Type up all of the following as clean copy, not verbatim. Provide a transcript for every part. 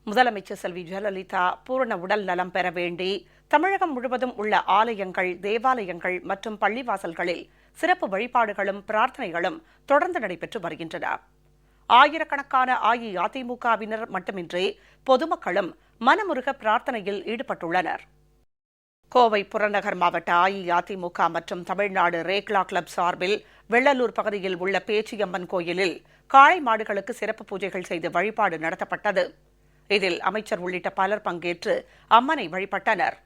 முதலமைச்சர் செல்வி ஜெயலலிதா பூரண உடல் நலம் பெற வேண்டி தமிழகம் முழுவதும் உள்ள ஆலயங்கள், தேவாலயங்கள் மற்றும் பள்ளிவாசல்களில் சிறப்பு வழிபாடுகளும் பிரார்த்தனைகளும் தொடர்ந்து நடைபெற்று வருகின்றன. ஆயிரக்கணக்கான அஇஅதிமுகவினர் மட்டுமின்றி பொதுமக்களும் மனமுருக பிரார்த்தனையில் ஈடுபட்டுள்ளனர். கோவை புறநகர் மாவட்ட அஇஅதிமுக மற்றும் தமிழ்நாடு ரேக்லா கிளப் சார்பில் வெள்ளலூர் பகுதியில் உள்ள பேச்சியம்மன் கோயிலில் காளை மாடுகளுக்கு சிறப்பு பூஜைகள் செய்து வழிபாடு நடத்தப்பட்டது. இதில் அமைச்சர் உள்ளிட்ட பலர் பங்கேற்று அம்மனை வழிபட்டனர்.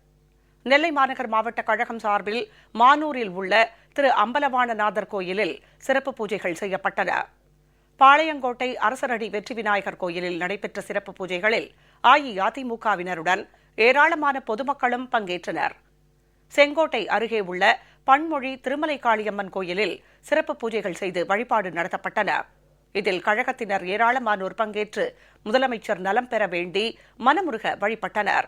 நெல்லை மாநகர் மாவட்ட கழகம் சார்பில் மானூரில் உள்ள திரு அம்பலவாணநாதர் கோயிலில் சிறப்பு பூஜைகள் செய்யப்பட்டன. பாளையங்கோட்டை அரசரடி வெற்றி விநாயகர் கோயிலில் நடைபெற்ற சிறப்பு பூஜைகளில் அஇஅதிமுகவினருடன் ஏராளமான பொதுமக்களும் பங்கேற்றனர். செங்கோட்டை அருகே உள்ள பன்மொழி திருமலை காளியம்மன் கோயிலில் சிறப்பு பூஜைகள் செய்து வழிபாடு நடத்தப்பட்டன. இதில் கழகத்தினர் ஏராளமானோர் பங்கேற்று முதலமைச்சர் நலம் பெற வேண்டி மனமுருக வழிபட்டனர்.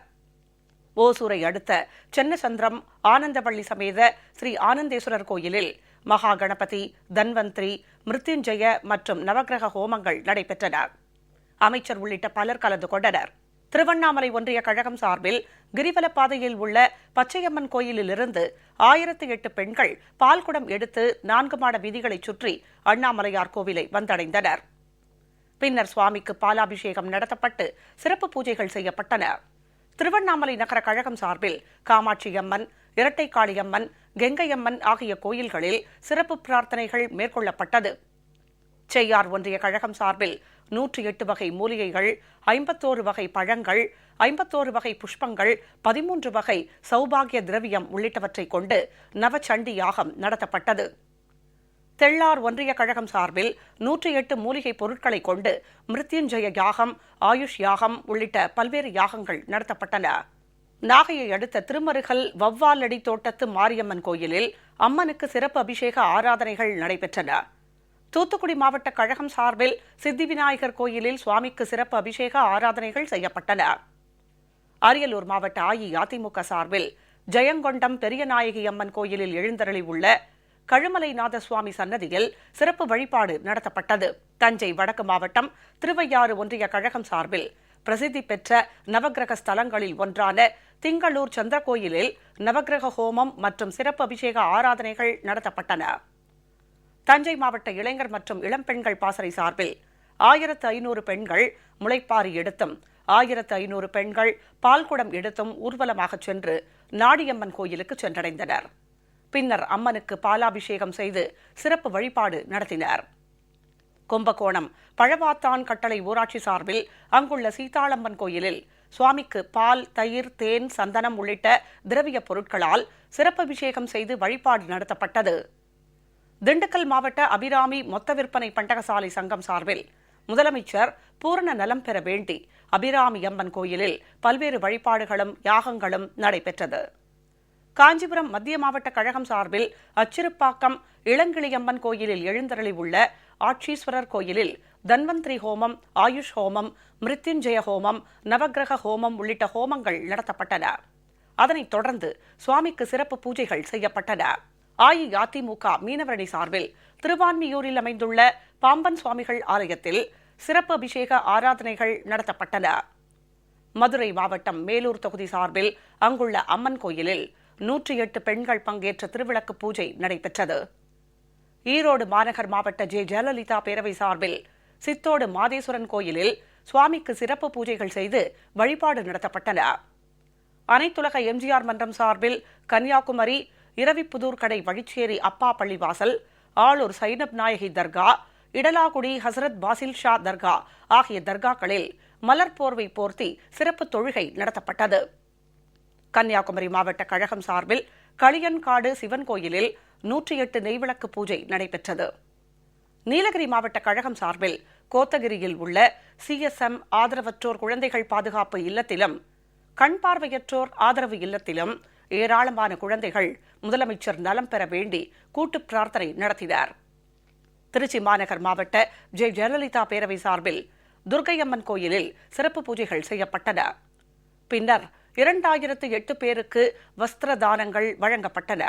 ஓசூரை அடுத்த சென்னசந்திரம் ஆனந்தவள்ளி சமேத ஸ்ரீ ஆனந்தேஸ்வரர் கோயிலில் மகா கணபதி, தன்வந்திரி, மிருத்யுஞ்சய மற்றும் நவக்கிரக ஹோமங்கள் நடைபெற்றன. அமைச்சர் உள்ளிட்ட பலர் கலந்து கொண்டனர். திருவண்ணாமலை ஒன்றிய கழகம் சார்பில் கிரிவல பாதையில் உள்ள பச்சையம்மன் கோயிலிலிருந்து 1008 பெண்கள் பால்குடம் எடுத்து 4 மாட வீதிகளை சுற்றி அண்ணாமலையார் கோவிலை வந்தடைந்தனர். பின்னர் சுவாமிக்கு பாலாபிஷேகம் நடத்தப்பட்டு சிறப்பு பூஜைகள் செய்யப்பட்டன. திருவண்ணாமலை நகர கழகம் சார்பில் காமாட்சியம்மன், இரட்டைக்காளியம்மன், கெங்கையம்மன் ஆகிய கோயில்களில் சிறப்பு பிரார்த்தனைகள் மேற்கொள்ளப்பட்டது. செய்யார் ஒன்றிய கழகம் சார்பில் 108 வகை மூலிகைகள், 51 வகை பழங்கள், 51 வகை புஷ்பங்கள், 13 வகை சௌபாகிய திரவியம் உள்ளிட்டவற்றை கொண்டு நவச்சண்டி யாகம் நடத்தப்பட்டது. தெள்ளார் ஒன்றிய கழகம் சார்பில் 108 மூலிகை பொருட்களை கொண்டு மிருத்யுஞ்சய யாகம், ஆயுஷ் யாகம் உள்ளிட்ட பல்வேறு யாகங்கள் நடத்தப்பட்டன. நாகையை அடுத்த திருமருகல் வவ்வாலடி தோட்டத்து மாரியம்மன் கோயிலில் அம்மனுக்கு சிறப்பு அபிஷேக ஆராதனைகள் நடைபெற்றன. தூத்துக்குடி மாவட்ட கழகம் சார்பில் சித்தி விநாயகர் கோயிலில் சுவாமிக்கு சிறப்பு அபிஷேக ஆராதனைகள் செய்யப்பட்டன. அரியலூர் மாவட்ட அஇஅதிமுக சார்பில் ஜெயங்கொண்டம் பெரியநாயகி அம்மன் கோயிலில் எழுந்தருளி உள்ள கழுமலைநாத சுவாமி சன்னதியில் சிறப்பு வழிபாடு நடத்தப்பட்டது. தஞ்சை வடக்கு மாவட்டம் திருவையாறு ஒன்றிய கழகம் சார்பில் பிரசித்தி பெற்ற நவக்கிரக ஸ்தலங்களில் ஒன்றான திங்களூர் சந்திர கோயிலில் நவக்கிரக ஹோமம் மற்றும் சிறப்பு அபிஷேக ஆராதனைகள் நடத்தப்பட்டன. தஞ்சை மாவட்ட இளைஞர் மற்றும் இளம்பெண்கள் பாசறை சார்பில் 1500 பெண்கள் முளைப்பாரி எடுத்தும் 1500 பெண்கள் பால்குடம் எடுத்தும் ஊர்வலமாக சென்று நாடியம்மன் கோயிலுக்கு சென்றடைந்தனர். பின்னர் அம்மனுக்கு பாலாபிஷேகம் செய்து சிறப்பு வழிபாடு நடத்தினர். கும்பகோணம் பழவாத்தான் கட்டளை ஊராட்சி சார்பில் அங்குள்ள சீதாளம்மன் கோயிலில் சுவாமிக்கு பால், தயிர், தேன், சந்தனம் உள்ளிட்ட திரவிய பொருட்களால் சிறப்பு அபிஷேகம் செய்து வழிபாடு நடத்தப்பட்டது. திண்டுக்கல் மாவட்ட அபிராமி மொத்த விற்பனை பண்டகசாலை சங்கம் சார்பில் முதலமைச்சர் பூரண நலம் பெற வேண்டி அபிராமி அம்மன் கோயிலில் பல்வேறு வழிபாடுகளும் யாகங்களும் நடைபெற்றது. காஞ்சிபுரம் மத்திய மாவட்ட கழகம் சார்பில் அச்சிறுப்பாக்கம் இளங்கிளியம்மன் கோயிலில் எழுந்தருளி உள்ள ஆட்சீஸ்வரர் கோயிலில் தன்வந்திரி ஹோமம், ஆயுஷ் ஹோமம், மிருத்யுஞ்சய ஹோமம், நவக்கிரக ஹோமம் உள்ளிட்ட ஹோமங்கள் நடத்தப்பட்டன. அதனைத் தொடர்ந்து சுவாமிக்கு சிறப்பு பூஜைகள் செய்யப்பட்டன. அஇஅதிமுக மீனவரணி சார்பில் திருவான்மியூரில் அமைந்துள்ள பாம்பன் சுவாமிகள் ஆலயத்தில் சிறப்பு அபிஷேக ஆராதனைகள் நடத்தப்பட்டன. மதுரை மாவட்டம் மேலூர் தொகுதி சார்பில் அங்குள்ள அம்மன் கோயிலில் 108 பெண்கள் பங்கேற்ற திருவிளக்கு பூஜை நடைபெற்றது. ஈரோடு மாநகர் மாவட்ட ஜெயலலிதா பேரவை சார்பில் சித்தோடு மாதேஸ்வரன் கோயிலில் சுவாமிக்கு சிறப்பு பூஜைகள் செய்து வழிபாடு நடத்தப்பட்டன. அனைத்துலக எம்ஜிஆர் மன்றம் சார்பில் கன்னியாகுமரி இரவிப்புதூர் கடை வழிச்சேரி அப்பா பள்ளிவாசல், ஆளூர் சைனப் நாயகி தர்கா, இடலாகுடி ஹசரத் பாசில் ஷா தர்கா ஆகிய தர்காக்களில் மலர் போர்வை போர்த்தி சிறப்பு தொழுகை நடத்தப்பட்டது. கன்னியாகுமரி மாவட்ட கழகம் சார்பில் களியன்காடு சிவன் கோயிலில் 108 நெய்விளக்கு பூஜை நடைபெற்றது. நீலகிரி மாவட்ட கழகம் சார்பில் கோத்தகிரியில் உள்ள CSM ஆதரவற்றோர் குழந்தைகள் பாதுகாப்பு இல்லத்திலும் கண் பார்வையற்றோர் ஆதரவு இல்லத்திலும் ஏராளமான குழந்தைகள் முதலமைச்சர் நலம் பெற வேண்டி கூட்டு பிரார்த்தனை நடத்தினர். திருச்சி மாநகர் மாவட்ட ஜெயலலிதா பேரவை சார்பில் துர்க்கையம்மன் கோயிலில் சிறப்பு பூஜைகள் செய்யப்பட்டன. பின்னர் 2008 பேருக்கு வஸ்திர தானங்கள் வழங்கப்பட்டன.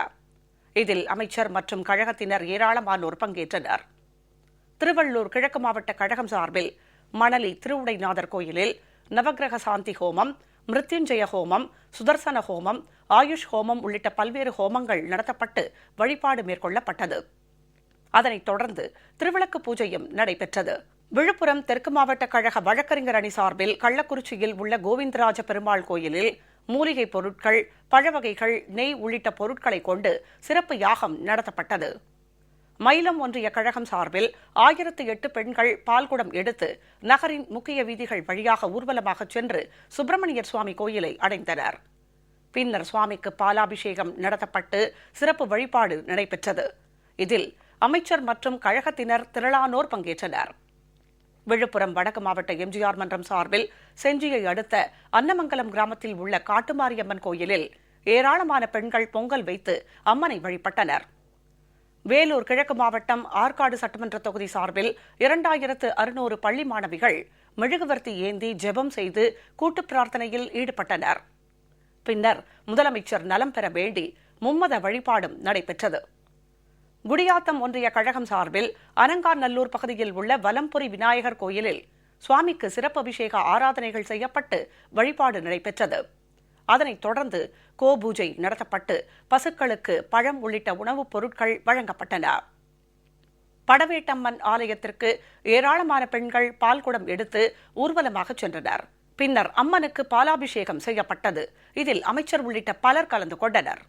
இதில் அமைச்சர் மற்றும் கழகத்தினர் ஏராளமானோர் பங்கேற்றனர். திருவள்ளூர் கிழக்கு மாவட்ட கழகம் சார்பில் மணலி திருவுடைநாதர் கோயிலில் நவக்கிரக சாந்தி ஹோமம், மிருத்யுஞ்சய ஹோமம், சுதர்சன ஹோமம், ஆயுஷ் ஹோமம் உள்ளிட்ட பல்வேறு ஹோமங்கள் நடத்தப்பட்டு வழிபாடு மேற்கொள்ளப்பட்டது. அதனைத் தொடர்ந்து திருவிளக்கு பூஜையும் நடைபெற்றது. விழுப்புரம் தெற்கு மாவட்ட கழக வழக்கறிஞர் அணி சார்பில் கள்ளக்குறிச்சியில் உள்ள கோவிந்தராஜ பெருமாள் கோயிலில் மூலிகைப் பொருட்கள், பழவகைகள், நெய் உள்ளிட்ட பொருட்களை கொண்டு சிறப்பு யாகம் நடத்தப்பட்டது. மயிலம் ஒன்றிய கழகம் சார்பில் 1008 பெண்கள் பால்குடம் எடுத்து நகரின் முக்கிய வீதிகள் வழியாக ஊர்வலமாக சென்று சுப்பிரமணியர் சுவாமி கோயிலை அடைந்தனர். பின்னர் சுவாமிக்கு பாலாபிஷேகம் நடத்தப்பட்டு சிறப்பு வழிபாடு நடைபெற்றது. இதில் அமைச்சர் மற்றும் கழகத்தினர் திரளானோர் பங்கேற்றனர். விழுப்புரம் வடக்கு மாவட்ட எம்ஜிஆர் மன்றம் சார்பில் செஞ்சியை அடுத்த அன்னமங்கலம் கிராமத்தில் உள்ள காட்டுமாரியம்மன் கோயிலில் ஏராளமான பெண்கள் பொங்கல் வைத்து அம்மனை வழிபட்டனர். வேலூர் கிழக்கு மாவட்டம் ஆற்காடு சட்டமன்ற தொகுதி சார்பில் 2600 பள்ளி மாணவிகள் மெழுகுவர்த்தி ஏந்தி ஜெபம் செய்து கூட்டு பிரார்த்தனையில் ஈடுபட்டனர். பின்னர் முதலமைச்சர் நலம் பெற வேண்டி மும்மத வழிபாடும் நடைபெற்றது. குடியாத்தம் ஒன்றிய கழகம் சார்பில் அனங்காநல்லூர் பகுதியில் உள்ள வலம்புரி விநாயகர் கோயிலில் சுவாமிக்கு சிறப்பு அபிஷேக ஆராதனைகள் செய்யப்பட்டு வழிபாடு நடைபெற்றது. அதனைத் தொடர்ந்து கோபூஜை நடத்தப்பட்டு பசுக்களுக்கு பழம் உள்ளிட்ட உணவுப் பொருட்கள் வழங்கப்பட்டன. படவேட்டம்மன் ஆலயத்திற்கு ஏராளமான பெண்கள் பால்குடம் எடுத்து ஊர்வலமாக சென்றனர். பின்னர் அம்மனுக்கு பாலாபிஷேகம் செய்யப்பட்டது. இதில் அமைச்சர் உள்ளிட்ட பலர் கலந்து கொண்டனர்.